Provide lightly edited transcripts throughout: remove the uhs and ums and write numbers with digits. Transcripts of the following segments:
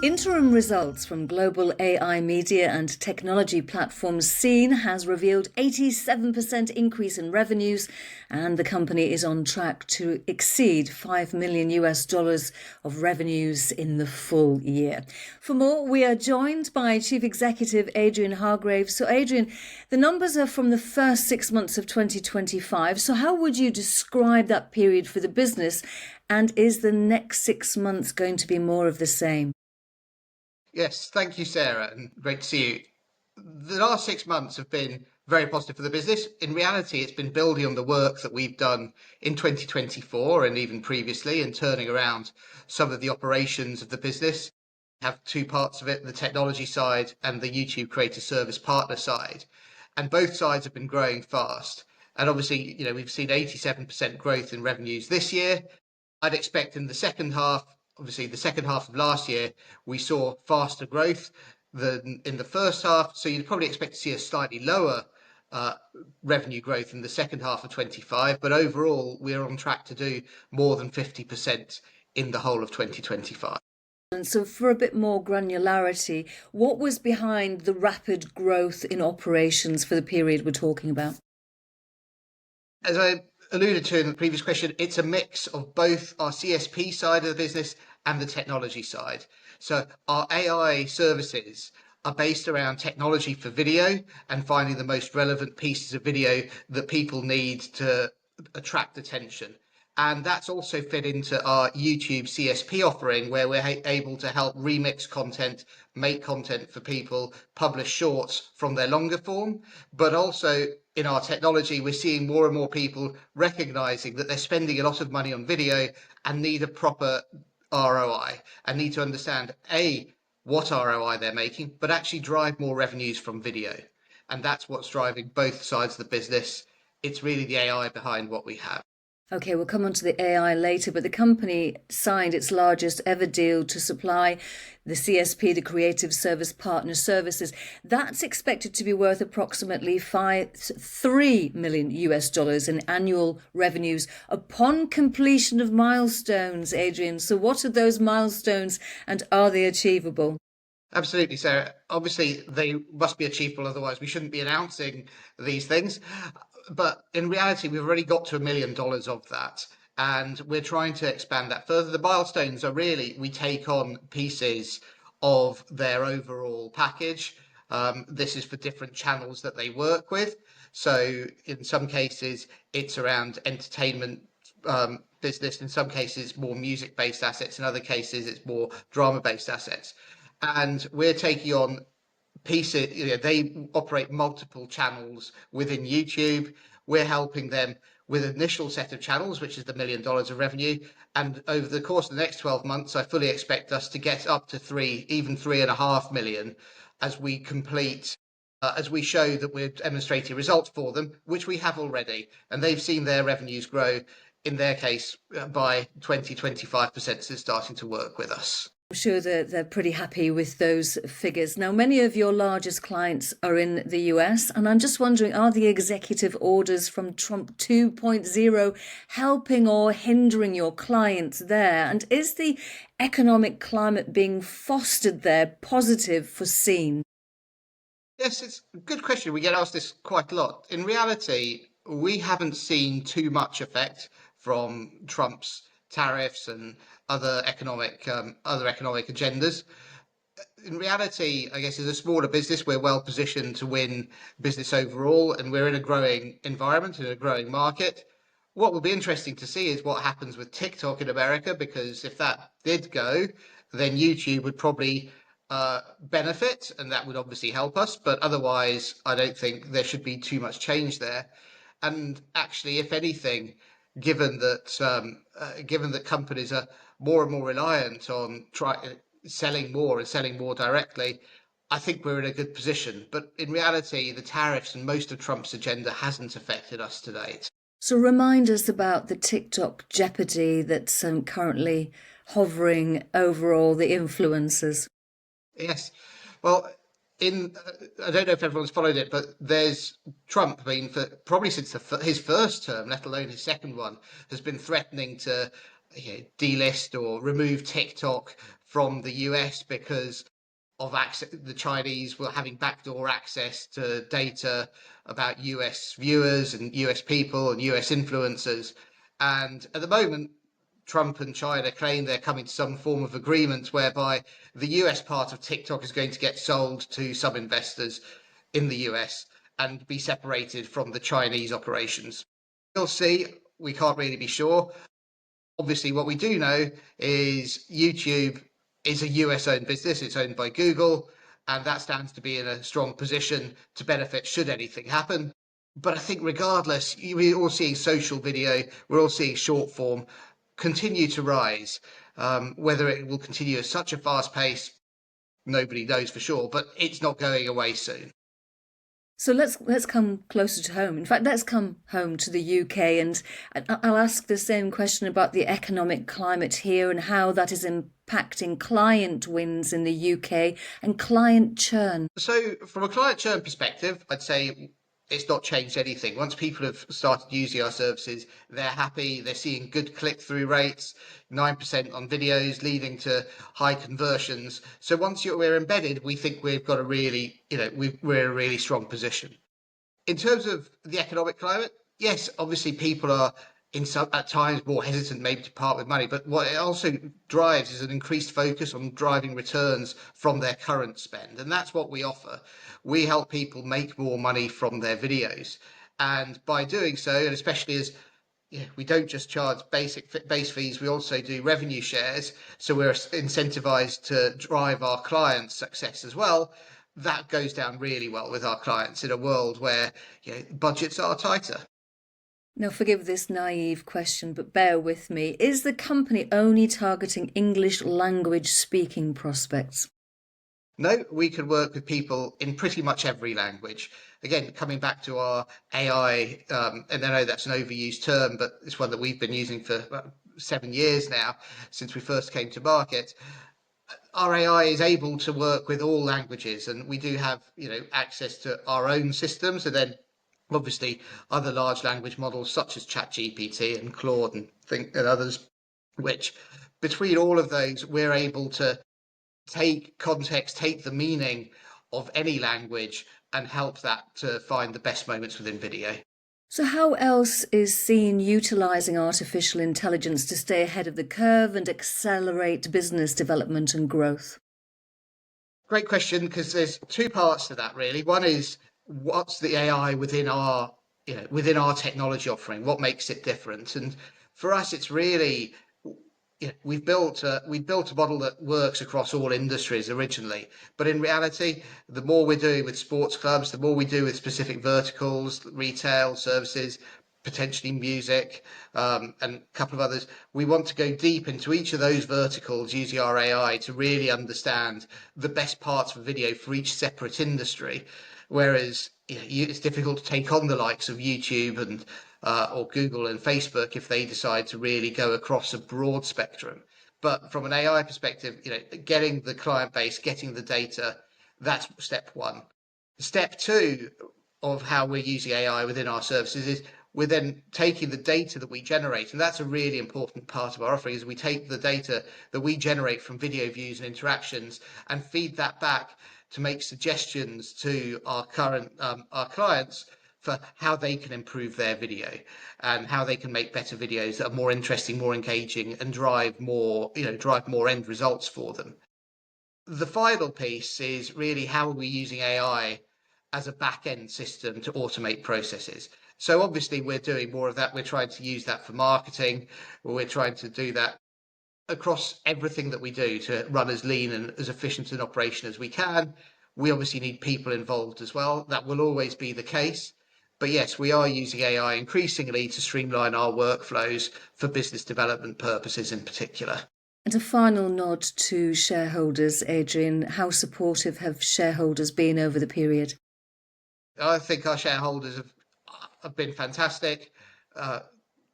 Interim results from global AI media and technology platform SEEEN has revealed 87% increase in revenues, and the company is on track to exceed $5 million of revenues in the full year. For more, we are joined by Chief Executive Adrian Hargrave. So Adrian, the numbers are from the first 6 months of 2025. So how would you describe that period for the business? And is the next 6 months going to be more of the same? Yes, thank you, Sarah, and great to see you. The last 6 months have been very positive for the business. In reality, it's been building on the work that we've done in 2024 and even previously in turning around some of the operations of the business. We have two parts of it, the technology side and the YouTube creator service partner side. And both sides have been growing fast. And obviously, we've seen 87% growth in revenues this year. I'd expect in the second half, obviously the second half of last year, we saw faster growth than in the first half. So you'd probably expect to see a slightly lower revenue growth in the second half of 25. But overall, we're on track to do more than 50% in the whole of 2025. And so for a bit more granularity, what was behind the rapid growth in operations for the period we're talking about? As I alluded to in the previous question, it's a mix of both our CSP side of the business and the technology side. So our AI services are based around technology for video and finding the most relevant pieces of video that people need to attract attention. And that's also fit into our YouTube CSP offering, where we're able to help remix content, make content for people, publish shorts from their longer form. But also in our technology, we're seeing more and more people recognizing that they're spending a lot of money on video and need a proper ROI and need to understand what ROI they're making, but actually drive more revenues from video. And that's what's driving both sides of the business. It's really the AI behind what we have. Okay, we'll come on to the AI later, but the company signed its largest ever deal to supply the CSP, the Creative Service Partner Services. That's expected to be worth approximately $3 million in annual revenues upon completion of milestones, Adrian. So what are those milestones and are they achievable? Absolutely, Sarah. Obviously, they must be achievable, otherwise we shouldn't be announcing these things. But in reality, we've already got to $1 million of that, and we're trying to expand that further. The milestones are really, we take on pieces of their overall package. This is for different channels that they work with. So in some cases, it's around entertainment business. In some cases, more music-based assets. In other cases, it's more drama-based assets. And we're taking on pieces, they operate multiple channels within YouTube. We're helping them with an initial set of channels, which is the $1 million of revenue. And over the course of the next 12 months, I fully expect us to get up to even 3.5 million as we complete, as we show that we're demonstrating results for them, which we have already. And they've seen their revenues grow, in their case, by 20-25% since starting to work with us. I'm sure they're pretty happy with those figures. Now, many of your largest clients are in the US, and I'm just wondering, are the executive orders from Trump 2.0 helping or hindering your clients there? And is the economic climate being fostered there positive for SEEEN? Yes, it's a good question. We get asked this quite a lot. In reality, we haven't seen too much effect from Trump's tariffs and other economic agendas. In reality, I guess as a smaller business, we're well positioned to win business overall, and we're in a growing environment, in a growing market. What will be interesting to see is what happens with TikTok in America, because if that did go, then YouTube would probably benefit, and that would obviously help us. But otherwise, I don't think there should be too much change there. And actually, if anything, given that companies are more and more reliant on selling more and selling more directly, I think we're in a good position. But in reality, the tariffs and most of Trump's agenda hasn't affected us to date. So remind us about the TikTok jeopardy that's currently hovering over all the influencers. Yes. Well, I don't know if everyone's followed it, but there's Trump. I mean, for probably since his first term, let alone his second one, has been threatening to delist or remove TikTok from the US because of access, the Chinese were having backdoor access to data about US viewers and US people and US influencers. And at the moment, Trump and China claim they're coming to some form of agreement whereby the US part of TikTok is going to get sold to some investors in the US and be separated from the Chinese operations. We'll see. We can't really be sure. Obviously, what we do know is YouTube is a US owned business, it's owned by Google, and that stands to be in a strong position to benefit should anything happen. But I think, regardless, we're all seeing social video, we're all seeing short form continue to rise. Whether it will continue at such a fast pace, nobody knows for sure, but it's not going away soon. So let's come closer to home. In fact, let's come home to the UK, and I'll ask the same question about the economic climate here and how that is impacting client wins in the UK and client churn. So, from a client churn perspective, I'd say it's not changed anything. Once people have started using our services, they're happy, they're seeing good click-through rates, 9% on videos, leading to high conversions. So once we're embedded, we think we've got a really, we're in a really strong position. In terms of the economic climate, yes, obviously people are at times more hesitant maybe to part with money, but what it also drives is an increased focus on driving returns from their current spend, and that's what we offer. We help people make more money from their videos, and by doing so, and especially as we don't just charge base fees, we also do revenue shares, so we're incentivized to drive our clients' success as well. That goes down really well with our clients in a world where budgets are tighter. Now, forgive this naive question, but bear with me. Is the company only targeting English language speaking prospects? No, we can work with people in pretty much every language. Again, coming back to our AI, and I know that's an overused term, but it's one that we've been using for about 7 years now, since we first came to market. Our AI is able to work with all languages, and we do have, access to our own systems, and then obviously other large language models such as ChatGPT and Claude and others, which between all of those, we're able to take context, take the meaning of any language and help that to find the best moments within video. So, how else is SEEN utilising artificial intelligence to stay ahead of the curve and accelerate business development and growth? Great question, because there's two parts to that really. One is what's the AI within our technology offering? What makes it different? And for us, it's really we built a model that works across all industries originally, but in reality, the more we're doing with sports clubs, the more we do with specific verticals, retail services, potentially music, and a couple of others. We want to go deep into each of those verticals using our AI to really understand the best parts of video for each separate industry. Whereas it's difficult to take on the likes of YouTube and or Google and Facebook if they decide to really go across a broad spectrum. But from an AI perspective, getting the client base, getting the data, that's step one. Step two of how we're using AI within our services is we're then taking the data that we generate, and that's a really important part of our offering, is we take the data that we generate from video views and interactions and feed that back to make suggestions to our clients for how they can improve their video and how they can make better videos that are more interesting, more engaging, and drive more end results for them. The final piece is really how are we using AI as a back end system to automate processes. So obviously we're doing more of that. We're trying to use that for marketing, or we're trying to do that across everything that we do to run as lean and as efficient an operation as we can. We obviously need people involved as well. That will always be the case. But yes, we are using AI increasingly to streamline our workflows for business development purposes in particular. And a final nod to shareholders, Adrian. How supportive have shareholders been over the period? I think our shareholders have been fantastic.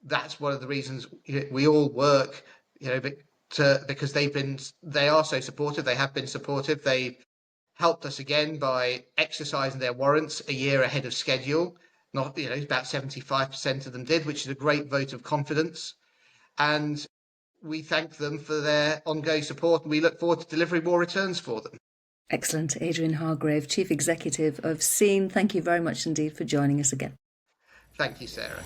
That's one of the reasons we all work, because they are so supportive. They have been supportive. They helped us again by exercising their warrants a year ahead of schedule. Not, about 75% of them did, which is a great vote of confidence. And we thank them for their ongoing support, and we look forward to delivering more returns for them. Excellent. Adrian Hargrave, Chief Executive of SEEEN, thank you very much indeed for joining us again. Thank you, Sarah.